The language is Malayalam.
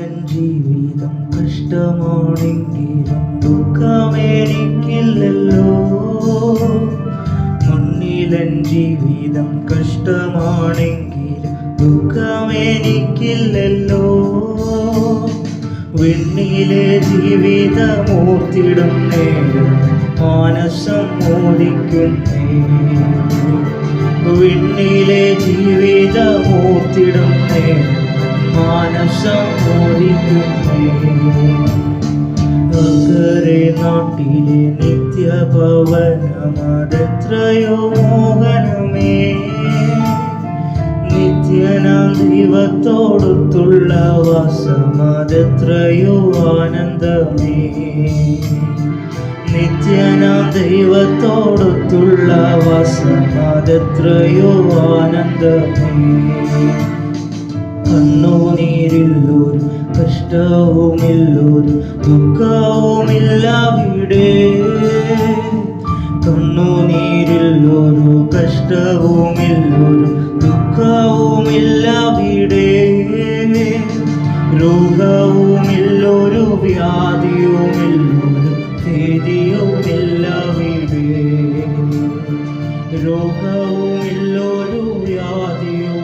മുന്നിലൻ ജീവിതം കഷ്ടമാണെങ്കിലും ദുഃഖമെനിക്കില്ലല്ലോ. മുന്നിലൻ ജീവിതം കഷ്ടമാണെങ്കിലും ദുഃഖമെനിക്കില്ലല്ലോ. വിണ്ണിലെ ജീവിതമോർത്തിടും നേരം മാനസം മോദിക്കുന്നേ. വിണ്ണിലെ ജീവിതമോർത്തിടും നേരം മാനസം മോദിക്കുന്നേ. അക്കരെ നാട്ടിലെ നിത്യഭവനമതെത്രയോ മോഹനമേ. നിത്യനാം ദൈവത്തോടൊത്തുള്ള വാസമതെത്രയോ ആനന്ദമേ. നിത്യനാം ദൈവത്തോടൊത്തുള്ള വാസമതെത്രയോ ആനന്ദമേ. കണ്ണുനീരില്ലൊരു കഷ്ടവുമില്ലൊരു ദുഃഖവുമില്ലവിടെ. കണ്ണുനീരില്ലൊരു കഷ്ടവുമില്ലൊരു ദുഃഖവുമില്ലവിടെ. രോഗവുമില്ലൊരു വ്യാധിയുമില്ലൊരു ഭേദിയുമില്ലവിടെ. രോഗവുമില്ലൊരു വ്യാധിയും